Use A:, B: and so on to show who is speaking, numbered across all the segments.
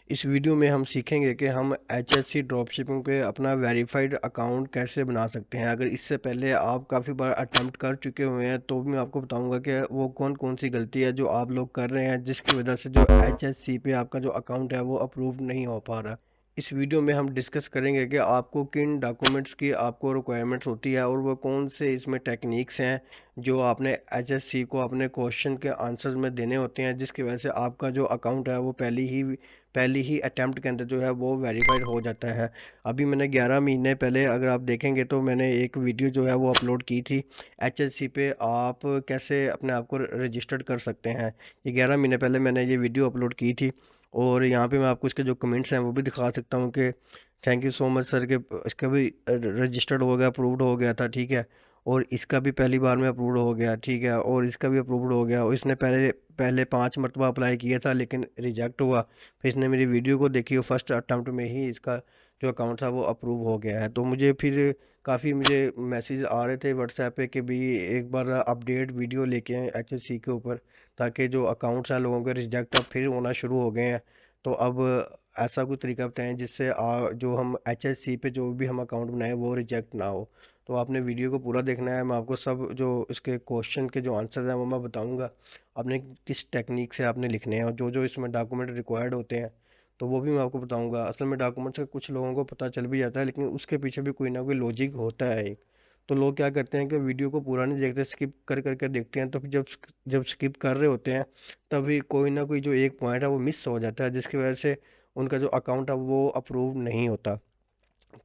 A: इस वीडियो में हम सीखेंगे कि हम HSC ड्रॉपशिपिंग पे अपना वेरीफाइड अकाउंट कैसे बना सकते हैं। अगर इससे पहले आप काफ़ी बार अटेम्प्ट कर चुके हुए हैं तो भी मैं आपको बताऊंगा कि वो कौन कौन सी गलती है जो आप लोग कर रहे हैं, जिसकी वजह से जो HSC पे आपका जो अकाउंट है वो अप्रूव नहीं हो पा रहा। इस वीडियो में हम डिस्कस करेंगे कि आपको किन डॉक्यूमेंट्स की आपको रिक्वायरमेंट्स होती है और वो कौन से इसमें टेक्निक्स हैं जो आपने HSC को अपने क्वेश्चन के आंसर्स में देने होते हैं, जिसकी वजह से आपका जो अकाउंट है वो पहली ही अटेम्प्ट के अंदर जो है वो वेरीफाइड हो जाता है। अभी मैंने 11 महीने पहले अगर आप देखेंगे तो मैंने एक वीडियो जो है वो अपलोड की थी, HSC पे आप कैसे अपने आप को रजिस्टर्ड कर सकते हैं। ये 11 महीने पहले मैंने ये वीडियो अपलोड की थी और यहाँ पे मैं आपको इसके जो कमेंट्स हैं वो भी दिखा सकता हूँ कि thank you so much sir के इसका भी रजिस्टर्ड हो गया, अप्रूव्ड हो गया था, ठीक है। और इसका भी पहली बार में अप्रूव्ड हो गया, ठीक है। और इसका भी अप्रूव्ड हो गया और इसने पहले पहले 5 मरतबा अप्लाई किया था लेकिन रिजेक्ट हुआ। फिर इसने मेरी वीडियो को देखी और फर्स्ट अटैम्प्ट में ही इसका जो अकाउंट था वो अप्रूव हो गया है। तो मुझे मैसेज आ रहे थे व्हाट्सएप पे कि भी एक बार अपडेट वीडियो लेके आए HSC के ऊपर, ताकि जो अकाउंट्स हैं लोगों के रिजेक्ट अब फिर होना शुरू हो गए हैं। तो अब ऐसा कोई तरीका बताएं जिससे जो हम HSC पे जो भी हम अकाउंट बनाए वो रिजेक्ट ना हो। तो आपने वीडियो को पूरा देखना है, मैं आपको सब जो इसके क्वेश्चन के जो आंसर हैं वो मैं बताऊंगा। आपने किस टेक्निक से आपने लिखने हैं और जो जो इसमें डॉक्यूमेंट रिक्वायर्ड होते हैं तो वो भी मैं आपको बताऊंगा। असल में डॉक्यूमेंट्स का कुछ लोगों को पता चल भी जाता है लेकिन उसके पीछे भी कोई ना कोई लॉजिक होता है एक। तो लोग क्या करते हैं कि वीडियो को पूरा नहीं देखते, स्किप कर करके देखते हैं। तो फिर जब जब स्किप कर रहे होते हैं तभी कोई ना कोई जो एक पॉइंट है वो मिस हो जाता है, जिसकी वजह से उनका जो अकाउंट है वो अप्रूव नहीं होता।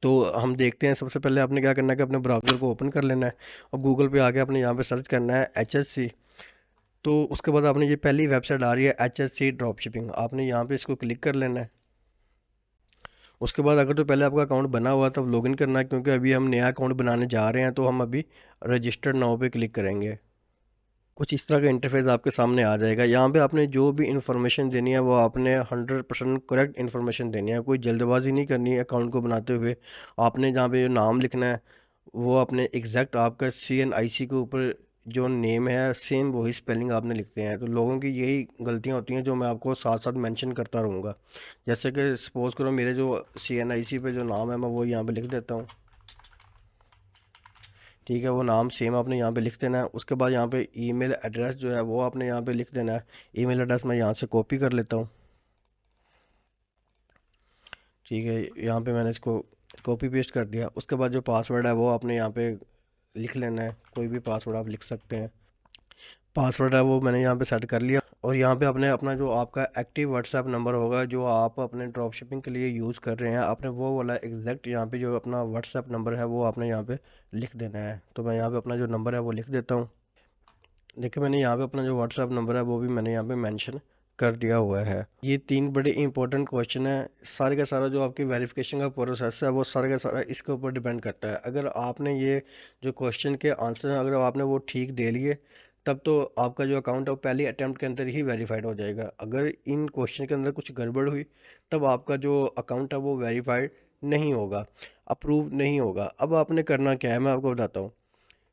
A: तो हम देखते हैं, सबसे पहले आपने क्या करना है कि अपने ब्राउज़र को ओपन कर लेना है और गूगल पे आके आपने यहाँ पे सर्च करना है HSC। तो उसके बाद आपने ये पहली वेबसाइट आ रही है HSC ड्रॉप शिपिंग, आपने यहाँ पे इसको क्लिक कर लेना है। उसके बाद अगर तो पहले आपका अकाउंट बना हुआ तब लॉगिन करना है, क्योंकि अभी हम नया अकाउंट बनाने जा रहे हैं तो हम अभी रजिस्टर्ड नाउ पे क्लिक करेंगे। कुछ इस तरह का इंटरफेस आपके सामने आ जाएगा। यहाँ पे आपने जो भी इन्फॉर्मेशन देनी है वो आपने 100% करेक्ट इन्फॉर्मेशन देनी है, कोई जल्दबाजी नहीं करनी है अकाउंट को बनाते हुए। आपने जहाँ पे नाम लिखना है वो आपने एग्जैक्ट आपका CNIC के ऊपर जो नेम है सेम वही स्पेलिंग आपने लिखते हैं। तो लोगों की यही गलतियाँ होती हैं जो मैं आपको साथ साथ मेंशन करता रहूँगा। जैसे कि सपोज़ करो मेरे जो CNIC पे जो नाम है मैं वो यहाँ पे लिख देता हूँ, ठीक है। वो नाम सेम आपने यहाँ पे लिख देना है। उसके बाद यहाँ पे ईमेल एड्रेस जो है वो आपने यहाँ पे लिख देना है। ईमेल एड्रेस मैं यहाँ से कॉपी कर लेता हूँ, ठीक है। यहाँ पे मैंने इसको कॉपी पेस्ट कर दिया। उसके बाद जो पासवर्ड है वो आपने यहाँ पे लिख लेना है, कोई भी पासवर्ड आप लिख सकते हैं। पासवर्ड है वो मैंने यहाँ पे सेट कर लिया और यहाँ पे आपने अपना जो आपका एक्टिव व्हाट्सएप नंबर होगा जो आप अपने ड्रॉप शिपिंग के लिए यूज़ कर रहे हैं, आपने वो वाला एग्जैक्ट यहाँ पे जो अपना व्हाट्सएप नंबर है वो आपने यहाँ पे लिख देना है। तो मैं यहाँ पे अपना जो नंबर है वो लिख देता हूँ। देखिए मैंने यहाँ पे अपना जो व्हाट्सएप नंबर है वो भी मैंने यहाँ पे मेंशन कर दिया हुआ है। ये 3 बड़े इंपॉर्टेंट क्वेश्चन है। सारे का सारा जो आपकी वेरिफिकेशन का प्रोसेस है वो सारा का सारा इसके ऊपर डिपेंड करता है। अगर आपने ये जो क्वेश्चन के आंसर हैं अगर आपने वो ठीक दे लिए तब तो आपका जो अकाउंट है वो पहली अटैम्प्ट के अंदर ही वेरीफाइड हो जाएगा। अगर इन क्वेश्चन के अंदर कुछ गड़बड़ हुई तब आपका जो अकाउंट है वो वेरीफाइड नहीं होगा, अप्रूव नहीं होगा। अब आपने करना क्या है मैं आपको बताता हूँ।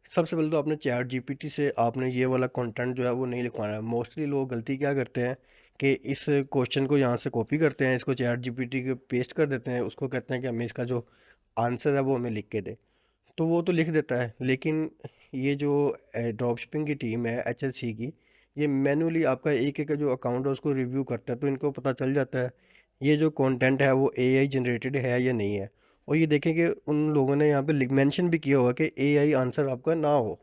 A: सबसे पहले तो आपने ChatGPT से आपने ये वाला कंटेंट जो है वो नहीं लिखवाना है। मोस्टली लोग गलती क्या करते हैं कि इस क्वेश्चन को यहाँ से कॉपी करते हैं, इसको ChatGPT के पेस्ट कर देते हैं, उसको कहते हैं कि हमें इसका जो आंसर है वो हमें लिख के दे। तो वो तो लिख देता है लेकिन ये जो ड्रॉप शिपिंग की टीम है HSC की, ये मैनुअली आपका एक एक जो अकाउंट है उसको रिव्यू करता है। तो इनको पता चल जाता है ये जो कंटेंट है वो AI जनरेटेड है या नहीं है। और ये देखें कि उन लोगों ने यहाँ पे मेंशन भी किया हुआ कि AI आंसर आपका ना हो।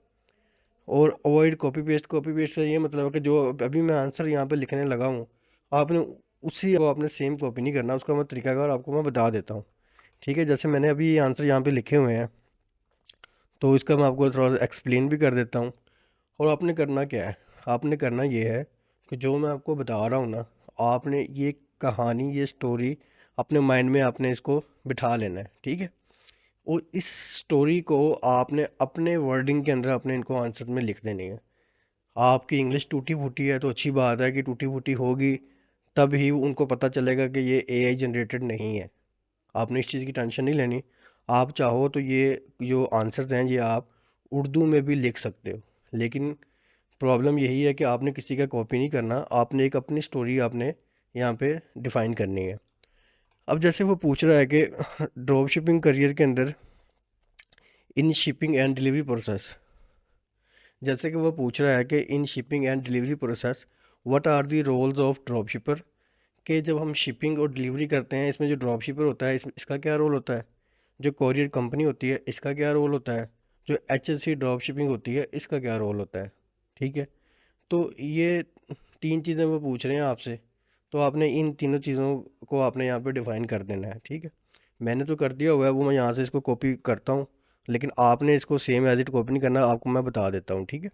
A: और अवॉइड कॉपी पेस्ट से ये मतलब है कि जो अभी मैं आंसर यहाँ पे लिखने लगा हूँ आपने उसी को आपने सेम कॉपी नहीं करना, उसका मैं तरीकाकार आपको मैं बता देता हूँ, ठीक है। जैसे मैंने अभी ये आंसर यहाँ पे लिखे हुए हैं तो इसका मैं आपको थोड़ा सा एक्सप्लेन भी कर देता हूँ। और आपने करना क्या है, आपने करना ये है कि जो मैं आपको बता रहा हूँ ना, आपने ये कहानी ये स्टोरी अपने माइंड में आपने इसको बिठा लेना है, ठीक है। और इस स्टोरी को आपने अपने वर्डिंग के अंदर अपने इनको आंसर में लिख देनी है। आपकी इंग्लिश टूटी फूटी है तो अच्छी बात है कि टूटी फूटी होगी, तब ही उनको पता चलेगा कि ये AI जनरेटेड नहीं है। आपने इस चीज़ की टेंशन नहीं लेनी। आप चाहो तो ये जो आंसर्स हैं ये आप उर्दू में भी लिख सकते हो, लेकिन प्रॉब्लम यही है कि आपने किसी का कॉपी नहीं करना, आपने एक अपनी स्टोरी आपने यहाँ पे डिफ़ाइन करनी है। अब जैसे वो पूछ रहा है कि ड्रॉप शिपिंग करियर के अंदर in shipping and delivery process, जैसे कि वो पूछ रहा है कि in shipping and delivery process what are the roles of drop shipper, कि जब हम शिपिंग और डिलीवरी करते हैं इसमें जो ड्रॉप शिपर होता है इसका क्या रोल होता है, जो कोरियर कंपनी होती है इसका क्या रोल होता है, जो H S C drop shipping होती है इसका क्या रोल होता है। ठीक है, तो ये तीन चीज़ें वो पूछ रहे हैं आपसे, तो आपने इन तीनों चीज़ों को आपने यहाँ पे डिफ़ाइन कर देना है। ठीक है, मैंने तो कर दिया हुआ है, वो मैं यहाँ से इसको कॉपी करता हूँ, लेकिन आपने इसको सेम एज इट कॉपी नहीं करना, आपको मैं बता देता हूँ। ठीक है,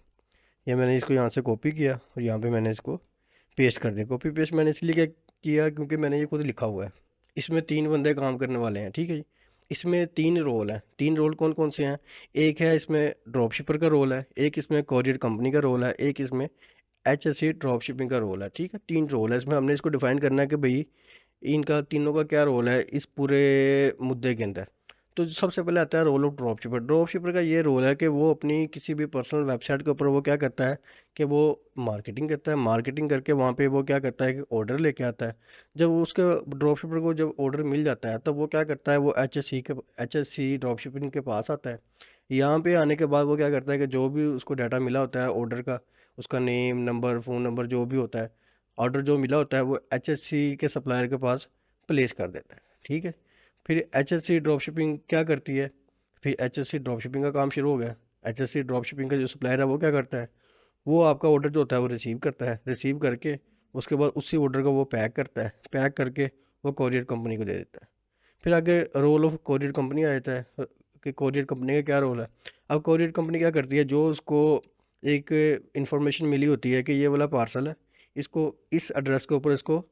A: ये मैंने इसको यहाँ से कॉपी किया और यहाँ पे मैंने इसको पेस्ट कर दिया। कॉपी पेस्ट मैंने इसलिए क्या किया क्योंकि मैंने ये खुद लिखा हुआ है। इसमें तीन बंदे काम करने वाले हैं। ठीक है जी, इसमें तीन रोल हैं। तीन रोल कौन कौन से हैं, एक है इसमें ड्रॉप शिपर का रोल है, एक इसमें कॉरियर कंपनी का रोल है, एक इसमें H S C drop shipping का रोल है। ठीक है, तीन रोल है इसमें, हमने इसको डिफाइन करना है कि भाई इनका तीनों का क्या रोल है इस पूरे मुद्दे के अंदर। तो सबसे पहले आता है role of drop shipper. Drop shipper का ये रोल है कि वो अपनी किसी भी पर्सनल वेबसाइट के ऊपर वो क्या करता है कि वो मार्केटिंग करता है। मार्केटिंग करके वहाँ पे वो क्या करता है कि ऑर्डर लेके आता है। जब उसके ड्रॉप शिपर को जब ऑर्डर मिल जाता है तब वो क्या करता है, वो H S C drop shipping के पास आता है। यहाँ पे आने के बाद वो क्या करता है कि जो भी उसको डाटा मिला होता है ऑर्डर का, उसका नेम नंबर फ़ोन नंबर जो भी होता है, ऑर्डर जो मिला होता है वो एच एस सी के सप्लायर के पास प्लेस कर देता है। ठीक है, फिर H S C drop shipping क्या करती है, फिर H S C drop shipping का काम शुरू हो गया। H S C drop shipping का जो सप्लायर है वो क्या करता है, वो आपका ऑर्डर जो होता है वो रिसीव करता है। रिसीव करके उसके बाद उसी ऑर्डर को वो पैक करता है, पैक करके वो कोरियर कंपनी को दे देता है। फिर आगे रोल ऑफ कोरियर कंपनी आ जाता है कि कोरियर कंपनी का क्या रोल है। अब कोरियर कंपनी क्या करती है, जो उसको एक इंफॉर्मेशन मिली होती है कि ये वाला पार्सल है, इसको इस एड्रेस के ऊपर इसको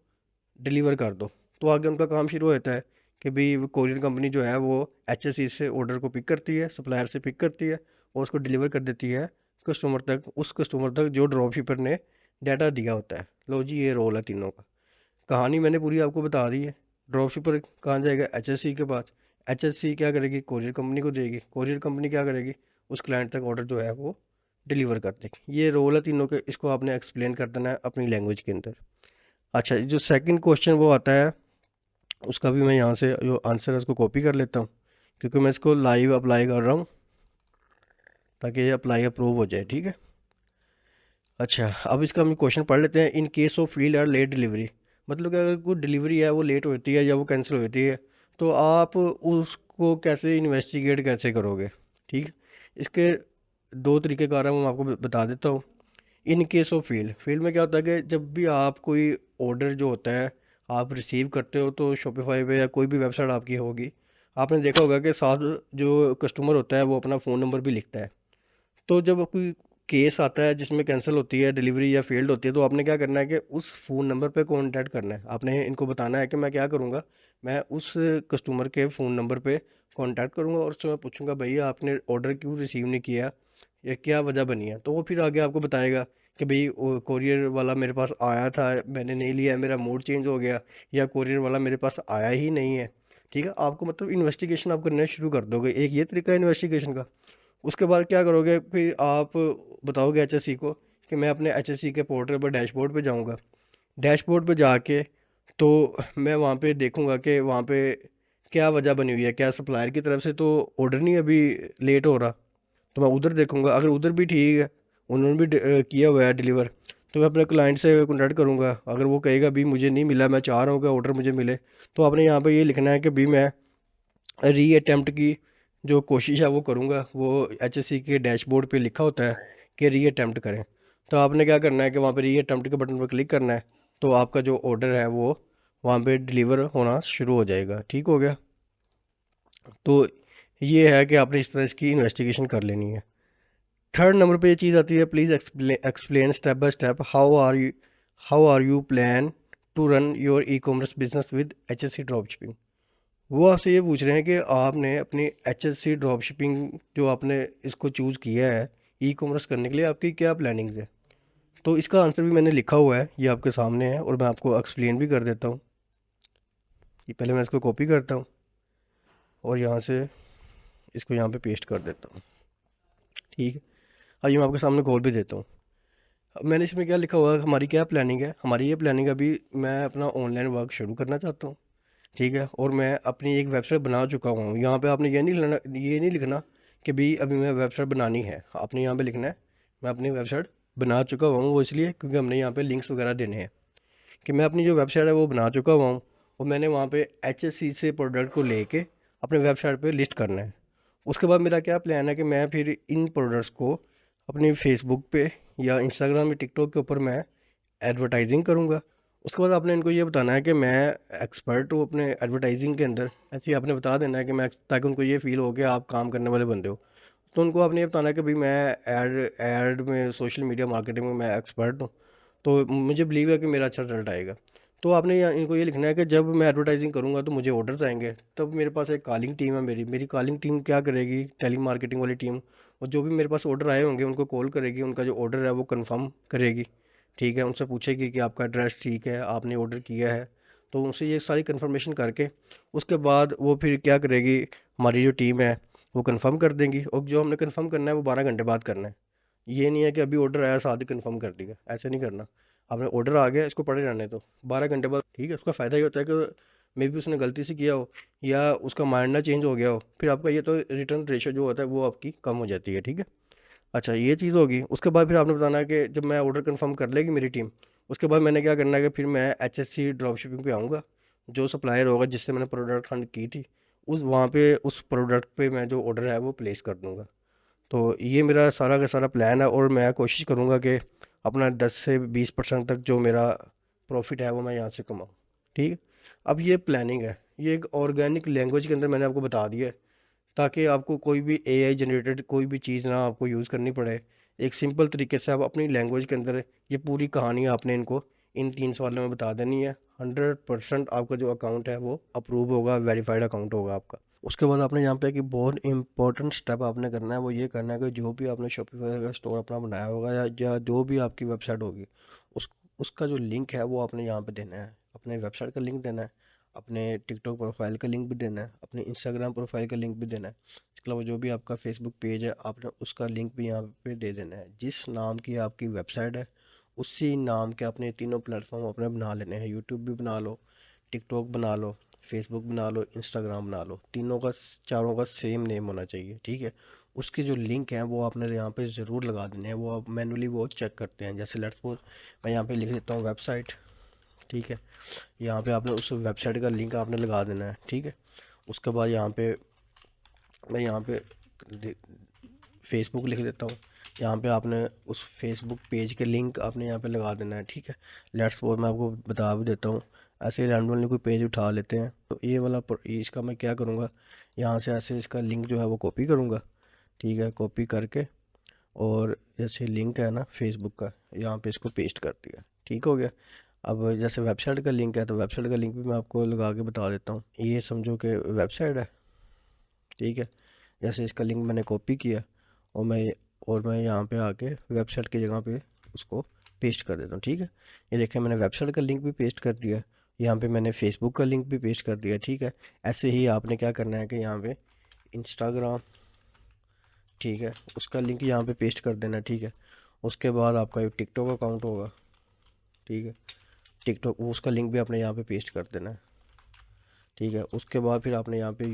A: डिलीवर कर दो, तो आगे उनका काम शुरू हो जाता है कि भाई वो कोरियर कंपनी जो है वो एच एस सी से ऑर्डर को पिक करती है, सप्लायर से पिक करती है और उसको डिलीवर कर देती है कस्टमर तक, उस कस्टमर तक जो ड्रॉप शिपर ने डाटा दिया होता है। लो जी, ये रोल है तीनों का। कहानी मैंने पूरी आपको बता दी है। ड्रॉप शिपर कहाँ जाएगा, एच एस सी के पास। एच एस सी क्या करेगी, कोरियर कंपनी को देगी। कोरियर कंपनी क्या करेगी, उस क्लाइंट तक ऑर्डर जो है वो डिलीवर कर देगी। ये रोल है तीनों के, इसको आपने एक्सप्लेन कर देना है अपनी लैंग्वेज के अंदर। अच्छा, जो सेकंड क्वेश्चन वो आता है, उसका भी मैं यहाँ से जो आंसर है उसको कॉपी कर लेता हूँ, क्योंकि मैं इसको लाइव अप्लाई कर रहा हूँ ताकि ये अप्लाई अप्रूव हो जाए। ठीक है, अच्छा अब इसका हम क्वेश्चन पढ़ लेते हैं। इन केस ऑफ फील्ड और लेट डिलीवरी, मतलब कि अगर कोई डिलीवरी है वो लेट होती है या वो कैंसिल होती है तो आप उसको कैसे इन्वेस्टिगेट कैसे करोगे। ठीक है, इसके दो तरीके कार हैं, मैं आपको बता देता हूँ। In case of field, field में क्या होता है कि जब भी आप कोई ऑर्डर जो होता है आप रिसीव करते हो तो शॉपिफाई पे या कोई भी वेबसाइट आपकी होगी, आपने देखा होगा कि साथ जो कस्टमर होता है वो अपना फ़ोन नंबर भी लिखता है। तो जब कोई केस आता है जिसमें कैंसिल होती है डिलीवरी या फेल्ड होती है तो आपने क्या करना है कि उस फ़ोन नंबर पे कांटेक्ट करना है। आपने इनको बताना है कि मैं क्या करूँगा, मैं उस कस्टमर के फ़ोन नंबर पे कांटेक्ट करूँगा और उससे मैं पूछूंगा भैया आपने ऑर्डर क्यों रिसीव नहीं किया या क्या वजह बनी है। तो वो फिर आगे आपको बताएगा कि भाई वो कोरियर वाला मेरे पास आया था, मैंने नहीं लिया, मेरा मूड चेंज हो गया, या कोरियर वाला मेरे पास आया ही नहीं है। ठीक है, आपको मतलब इन्वेस्टिगेशन आप करना शुरू कर दोगे। एक ये तरीका है इन्वेस्टिगेशन का। उसके बाद क्या करोगे, फिर आप बताओगे एचएससी को कि मैं अपने एचएससी के पोर्टल पर डैशबोर्ड पे जाऊंगा। डैशबोर्ड पे जाके तो मैं वहाँ पे देखूंगा कि वहाँ पे क्या वजह बनी हुई है, क्या सप्लायर की तरफ से तो ऑर्डर नहीं अभी लेट हो रहा, तो मैं उधर देखूंगा। अगर उधर भी ठीक है, उन्होंने भी किया हुआ है डिलीवर, तो मैं अपने क्लाइंट से कॉन्टैक्ट करूंगा। अगर वो कहेगा भी मुझे नहीं मिला, मैं चाह रहा हूँ कि ऑर्डर मुझे मिले, तो आपने यहाँ पे ये लिखना है कि भी मैं री अटैम्प्ट की जो कोशिश है वो करूँगा। वो एचएससी के डैशबोर्ड पे लिखा होता है कि री अटैम्प्ट करें, तो आपने क्या करना है कि वहाँ पे री अटैम्प्ट के बटन पर क्लिक करना है, तो आपका जो ऑर्डर है वो वहाँ पे डिलीवर होना शुरू हो जाएगा। ठीक हो गया, तो ये है कि आपने इस तरह इसकी इन्वेस्टिगेशन कर लेनी है। थर्ड नंबर पे ये चीज़ आती है, please explain step by step how are you plan to run your e commerce business with H S C drop shipping. वो आपसे ये पूछ रहे हैं कि आपने अपनी H S C drop shipping जो आपने इसको चूज़ किया है ई कॉमर्स करने के लिए, आपकी क्या प्लानिंग्स है। तो इसका आंसर भी मैंने लिखा हुआ है, ये आपके सामने है और मैं आपको एक्सप्लेन भी कर देता हूँ। ये पहले मैं इसको कॉपी करता हूँ और यहाँ से इसको यहाँ पे पेस्ट कर देता हूँ। ठीक है, आइए मैं आपके सामने खोल भी देता हूँ। अब मैंने इसमें क्या लिखा हुआ है, हमारी क्या प्लानिंग है। हमारी ये प्लानिंग अभी मैं अपना ऑनलाइन वर्क शुरू करना चाहता हूँ। ठीक है, और मैं अपनी एक वेबसाइट बना चुका हूँ। यहाँ पे आपने ये नहीं लिखना कि भाई अभी मैं वेबसाइट बनानी है, आपने यहाँ पे लिखना है मैं अपनी वेबसाइट बना चुका हुआ हूँ। वो इसलिए क्योंकि हमने यहाँ पे लिंक्स वगैरह देने हैं कि मैं अपनी जो वेबसाइट है वो बना चुका हुआ हूँ, और मैंने वहाँ पे एचएससी से प्रोडक्ट को लेके अपने वेबसाइट पे लिस्ट करना है। उसके बाद मेरा क्या प्लान है कि मैं फिर इन प्रोडक्ट्स को अपनी फेसबुक पे या इंस्टाग्राम या टिकटॉक के ऊपर मैं एडवर्टाइजिंग करूँगा। उसके बाद आपने इनको ये बताना है कि मैं एक्सपर्ट हूँ अपने एडवर्टाइजिंग के अंदर, ऐसे ही आपने बता देना है कि मैं, ताकि उनको ये फील हो कि आप काम करने वाले बंदे हो। तो उनको आपने ये बताना है कि भाई मैं एड एड में, सोशल मीडिया मार्केटिंग में मैं एक्सपर्ट हूँ, तो मुझे बिलीव है कि मेरा अच्छा रिजल्ट आएगा। तो आपने इनको ये लिखना है कि जब मैं एडवर्टाइजिंग करूँगा तो मुझे ऑर्डर्स आएंगे, तब मेरे पास एक कॉलिंग टीम है, मेरी कॉलिंग टीम क्या करेगी, टेली मार्केटिंग वाली टीम, और जो भी मेरे पास ऑर्डर आए होंगे उनको कॉल करेगी, उनका जो ऑर्डर है वो कंफर्म करेगी। ठीक है, उनसे पूछेगी कि आपका एड्रेस ठीक है, आपने ऑर्डर किया है, तो उनसे ये सारी कंफर्मेशन करके उसके बाद वो फिर क्या करेगी, हमारी जो टीम है वो कंफर्म कर देंगी। और जो हमने कंफर्म करना है वो 12 घंटे बाद करना है। ये नहीं है कि अभी ऑर्डर आया साथ ही कंफर्म कर दिया, ऐसे नहीं करना। आपने ऑर्डर आ गया, इसको पड़े रहने दो 12 घंटे बाद। ठीक है, उसका फ़ायदा ये होता है कि मे भी उसने गलती से किया हो या उसका माइंड ना चेंज हो गया हो, फिर आपका ये तो रिटर्न रेशो जो होता है वो आपकी कम हो जाती है। ठीक है, अच्छा ये चीज़ होगी। उसके बाद फिर आपने बताना है कि जब मैं ऑर्डर कंफर्म कर लेगी मेरी टीम, उसके बाद मैंने क्या करना है कि फिर मैं एचएससी ड्रॉप शिपिंग पे आऊँगा। जो सप्लायर होगा जिससे मैंने प्रोडक्ट फंड की थी, उस वहाँ पे उस प्रोडक्ट पे मैं जो ऑर्डर है वो प्लेस कर दूँगा। तो ये मेरा सारा का सारा प्लान है, और मैं कोशिश करूँगा कि अपना 10 से 20% तक जो मेरा प्रॉफिट है वो मैं यहाँ से कमाऊँ। ठीक है, अब ये प्लानिंग है, ये एक ऑर्गेनिक लैंग्वेज के अंदर मैंने आपको बता दिया है, ताकि आपको कोई भी एआई जनरेटेड कोई भी चीज़ ना आपको यूज़ करनी पड़े। एक सिंपल तरीके से आप अपनी लैंग्वेज के अंदर ये पूरी कहानी आपने इनको इन 3 सवालों में बता देनी है। 100% आपका जो अकाउंट है वो अप्रूव होगा, वेरीफाइड अकाउंट होगा आपका। उसके बाद आपने यहाँ पे कि बहुत इंपॉर्टेंट स्टेप आपने करना है, वो ये करना है कि जो भी आपने शॉपिफाई का स्टोर अपना बनाया होगा या जो भी आपकी वेबसाइट होगी, उस उसका जो लिंक है वो आपने यहाँ पे देना है। अपने वेबसाइट का लिंक देना है, अपने टिकटॉक प्रोफाइल का लिंक भी देना है, अपने इंस्टाग्राम प्रोफाइल का लिंक भी देना है। इसके अलावा जो भी आपका फेसबुक पेज है आपने उसका लिंक भी यहाँ पे दे देना है। जिस नाम की आपकी वेबसाइट है उसी नाम के अपने तीनों प्लेटफॉर्म अपने बना लेने हैं। यूट्यूब भी बना लो, टिकटॉक बना लो, फेसबुक बना लो, इंस्टाग्राम बना लो, तीनों का चारों का सेम नेम होना चाहिए। ठीक है, उसके जो लिंक हैं वो आपने यहाँ पे ज़रूर लगा देने हैं। वो आप मैनुअली वो चेक करते हैं। जैसे लेट्स सपोज मैं यहाँ पे लिख देता हूँ वेबसाइट। ठीक है, यहाँ पे आपने उस वेबसाइट का लिंक आपने लगा देना है। ठीक है, उसके बाद यहाँ पे मैं यहाँ पे फेसबुक लिख देता हूँ। यहाँ पे आपने उस फेसबुक पेज के लिंक आपने यहाँ पे लगा देना है। ठीक है, लेट्स सपोज मैं आपको बता भी देता हूँ, ऐसे रैंडमली कोई पेज उठा लेते हैं, तो ये वाला इसका मैं क्या करूँगा, यहाँ से ऐसे इसका लिंक जो है वो कॉपी करूँगा। ठीक है, कॉपी करके और जैसे लिंक है ना फेसबुक का, यहाँ पे इसको पेस्ट कर दिया। ठीक हो गया। अब जैसे वेबसाइट का लिंक है तो वेबसाइट का लिंक भी मैं आपको लगा के बता देता हूँ। ये समझो कि वेबसाइट है। ठीक है, जैसे इसका लिंक मैंने कॉपी किया और मैं यहाँ पे आके वेबसाइट की जगह पे उसको पेस्ट कर देता हूँ। ठीक है, ये देखें मैंने वेबसाइट का लिंक भी पेस्ट कर दिया, यहाँ पे मैंने फेसबुक का लिंक भी पेस्ट कर दिया। ठीक है, ऐसे ही आपने क्या करना है कि यहाँ पे इंस्टाग्राम, ठीक है, उसका लिंक यहाँ पे पेस्ट कर देना। ठीक है, उसके बाद आपका ये टिकटॉक अकाउंट होगा। ठीक है, टिकटॉक उसका लिंक भी आपने यहाँ पे पेस्ट कर देना है। ठीक है, उसके बाद फिर आपने यहाँ पे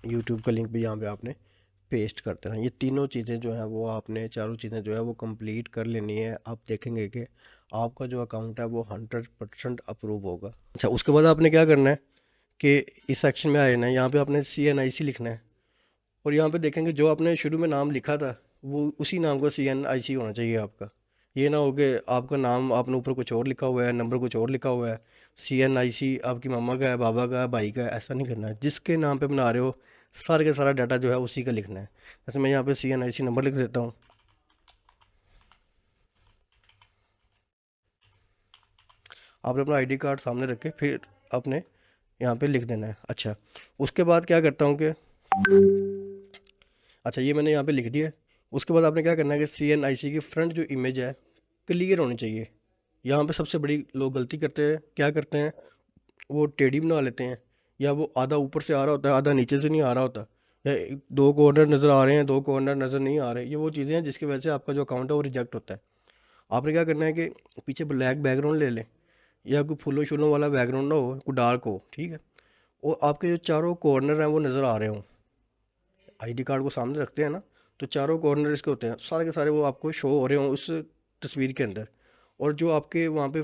A: यूट्यूब का लिंक भी यहाँ पे आपने पेस्ट कर देना। ये तीनों चीज़ें जो हैं वो आपने, चारों चीज़ें जो है वो कंप्लीट कर लेनी है। आप देखेंगे कि आपका जो अकाउंट है वो 100% अप्रूव होगा। अच्छा, उसके बाद आपने क्या करना है कि इस सेक्शन में आए ना, यहाँ पे आपने CNIC लिखना है, और यहाँ पे देखेंगे जो आपने शुरू में नाम लिखा था वो उसी नाम का CNIC होना चाहिए आपका। ये ना हो कि आपका नाम आपने ऊपर कुछ और लिखा हुआ है, नंबर कुछ और लिखा हुआ है, CNIC आपकी मम्मा का है, बाबा का है, भाई का है। ऐसा नहीं करना है। जिसके नाम पे बना रहे हो सारे का सारा डाटा जो है उसी का लिखना है। जैसे मैं यहाँ पे CNIC नंबर लिख देता हूँ। आपने अपना ID कार्ड सामने रख के फिर आपने यहाँ पे लिख देना है। अच्छा, उसके बाद क्या करता हूँ कि, अच्छा ये मैंने यहाँ पे लिख दिया है। उसके बाद आपने क्या करना है कि CNIC की फ्रंट जो इमेज है क्लियर होनी चाहिए। यहाँ पे सबसे बड़ी लोग गलती करते हैं, क्या करते हैं, वो टेढ़ी बना लेते हैं, या वो आधा ऊपर से आ रहा होता है, आधा नीचे से नहीं आ रहा होता, या दो कॉर्नर नज़र आ रहे हैं, दो कॉर्नर नज़र नहीं आ रहे। ये वो चीज़ें हैं जिसकी वजह से आपका जो अकाउंट है वो रिजेक्ट होता है। आपने क्या करना है कि पीछे ब्लैक बैकग्राउंड ले लें, या कोई फूलों शूलों वाला बैकग्राउंड ना हो, कोई डार्क हो, ठीक है। और आपके जो चारों कॉर्नर हैं वो नज़र आ रहे हों, आईडी कार्ड को सामने रखते हैं ना, तो चारों कॉर्नर इसके होते हैं, सारे के सारे वो आपको शो हो रहे हों उस तस्वीर के अंदर। और जो आपके वहाँ पे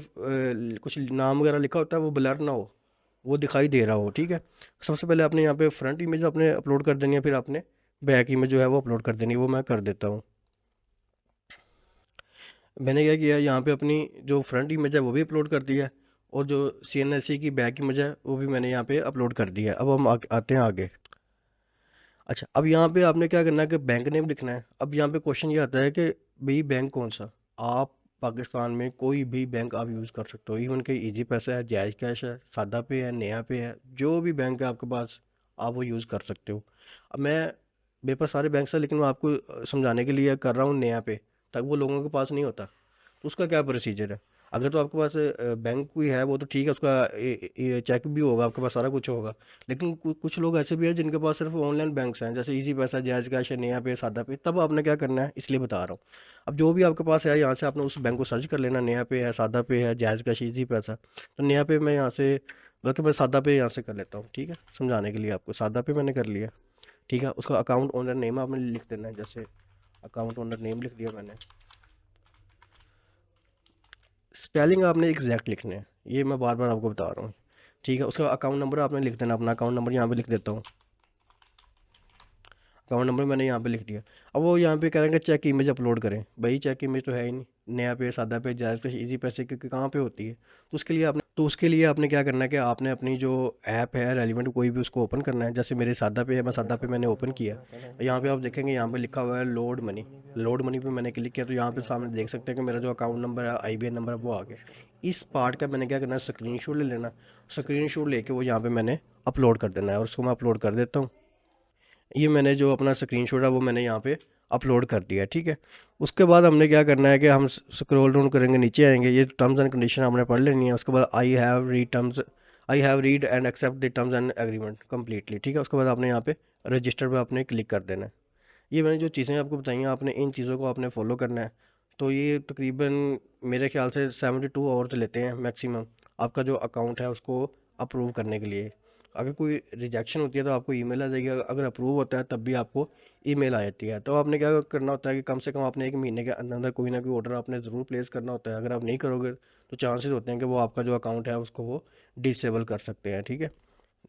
A: कुछ नाम वगैरह लिखा होता है वो ब्लर ना हो, वो दिखाई दे रहा हो, ठीक है। सबसे पहले आपने यहाँ पे फ्रंट इमेज आपने अपलोड कर देनी है, फिर आपने बैक इमेज जो है वो अपलोड कर देनी है, वो मैं कर देता हूँ। मैंने क्या किया, यहाँ पे अपनी जो फ्रंट इमेज है वो भी अपलोड कर दिया है, और जो CNSE की बैक इमेज है वो भी मैंने यहाँ पे अपलोड कर दिया है। अब हम आते हैं आगे। अच्छा, अब यहाँ पे आपने क्या करना है कि बैंक नेम लिखना है। अब यहाँ पे क्वेश्चन ये आता है कि भाई बैंक कौन सा। आप पाकिस्तान में कोई भी बैंक आप यूज़ कर सकते हो, इवन कि इजी पैसा है, जायज़ कैश है, सादा पे है, नया पे है, जो भी बैंक है आपके पास आप वो यूज़ कर सकते हो। अब मेरे पास सारे बैंक हैं, लेकिन मैं आपको समझाने के लिए कर रहा हूँ नया पे, ताकि वो लोगों के पास नहीं होता। तो उसका क्या प्रोसीजर है। अगर तो आपके पास बैंक कोई है वो तो ठीक है, उसका चेक भी होगा, आपके पास सारा कुछ होगा। लेकिन कुछ लोग ऐसे भी हैं जिनके पास सिर्फ ऑनलाइन बैंक्स हैं, जैसे इजी पैसा, जायज़ कैश, नया पे, सादा पे। तब आपने क्या करना है, इसलिए बता रहा हूँ। अब जो भी आपके पास है यहाँ से आपने उस बैंक को सर्च कर लेना, नया पे है, सादा पे है, जायज़ कैश, इजी पैसा। तो नया पे मैं यहाँ से, बल्कि मैं सादा पे यहाँ से कर लेता हूँ, ठीक है, समझाने के लिए आपको। सादा पे मैंने कर लिया, ठीक है। उसका अकाउंट ओनर नेम आपने लिख देना है, जैसे अकाउंट ओनर नेम लिख दिया मैंने। स्पेलिंग आपने एग्जैक्ट लिखने हैं, ये मैं बार बार आपको बता रहा हूँ, ठीक है। उसका अकाउंट नंबर आपने लिख देना, अपना अकाउंट नंबर यहाँ पे लिख देता हूँ। अकाउंट नंबर मैंने यहाँ पे लिख दिया। अब वो यहाँ पे करेंगे चेक इमेज अपलोड करें, भाई चेक इमेज तो है ही नहीं, नया पे, सादा पे, जायज़ पे, इजी पैसे, क्योंकि कहाँ पे होती है। तो उसके लिए आपने क्या करना है कि आपने अपनी जो ऐप है रेलिवेंट कोई भी, उसको ओपन करना है। जैसे मेरे सादा पे है, मैं सादा पे मैंने ओपन किया। यहाँ पे आप देखेंगे यहाँ पे लिखा हुआ है लोड मनी। लोड मनी पे मैंने क्लिक किया, तो यहाँ पे सामने देख सकते हैं कि मेरा जो अकाउंट नंबर है, IBN नंबर है, वो आ गया। इस पार्ट का मैंने क्या करना है, स्क्रीनशॉट ले लेना। स्क्रीनशॉट लेके वो यहाँ पे मैंने अपलोड कर देना है, और उसको मैं अपलोड कर देता हूँ। ये मैंने जो अपना स्क्रीनशॉट है वो मैंने यहाँ पे अपलोड कर दिया है, ठीक है। उसके बाद हमने क्या करना है कि हम स्क्रॉल डाउन करेंगे, नीचे आएंगे, ये टर्म्स एंड कंडीशन आपने पढ़ लेनी है। उसके बाद I have read and accept the terms and agreement completely, ठीक है। उसके बाद आपने यहाँ पे रजिस्टर पे आपने क्लिक कर देना है। ये मैंने जो चीज़ें आपको बताई हैं, आपने इन चीज़ों को आपने फॉलो करना है। तो ये तकरीबन मेरे ख्याल से 72 आवर्स लेते हैं मैक्सिमम, आपका जो अकाउंट है उसको अप्रूव करने के लिए। अगर कोई रिजेक्शन होती है तो आपको ईमेल आ जाएगी, अगर अप्रूव होता है तब भी आपको ईमेल आ जाती है। तो आपने क्या करना होता है कि कम से कम आपने 1 महीने के अंदर अंदर कोई ना कोई ऑर्डर आपने ज़रूर प्लेस करना होता है। अगर आप नहीं करोगे तो चांसेस होते हैं कि वो आपका जो अकाउंट है उसको वो डिसेबल कर सकते हैं, ठीक है।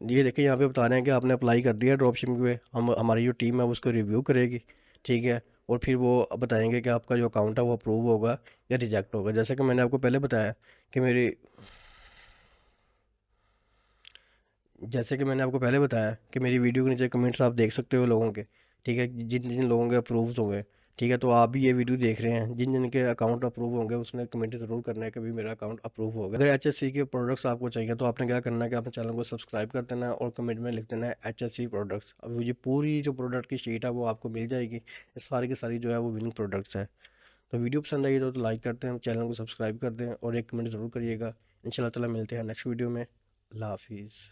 A: ये देखिए यहाँ पे बता रहे हैं कि आपने अप्लाई कर दिया ड्रॉप शिपिंग पे, हम हमारी जो टीम है वो उसको रिव्यू करेगी, ठीक है। और फिर वो बताएंगे कि आपका जो अकाउंट है वो अप्रूव होगा या रिजेक्ट होगा। जैसे कि मैंने आपको पहले बताया कि मेरी जैसे कि मैंने आपको पहले बताया कि मेरी वीडियो के नीचे कमेंट्स आप देख सकते हो लोगों के, ठीक है, जिन जिन लोगों के अप्रूव्स हो गए, ठीक है। तो आप भी ये वीडियो देख रहे हैं, जिन जिन के अकाउंट अप्रूव होंगे उसने कमेंट ज़रूर करना है कि भाई मेरा अकाउंट अप्रूव हो गया। अगर HSC के प्रोडक्ट्स आपको चाहिए तो आपने क्या करना है कि अपने चैनल को सब्सक्राइब कर देना है, और कमेंट में लिख देना है HSC प्रोडक्ट्स। अब ये पूरी जो प्रोडक्ट की शीट है वो आपको मिल जाएगी, ये सारी की सारी जो है वो विनिंग प्रोडक्ट्स है। तो वीडियो पसंद आई तो लाइक करते हैं, चैनल को सब्सक्राइब कर दें, और एक कमेंट ज़रूर करिएगा। इंशाल्लाह ताला मिलते हैं नेक्स्ट वीडियो में। अल्लाह हाफिज़।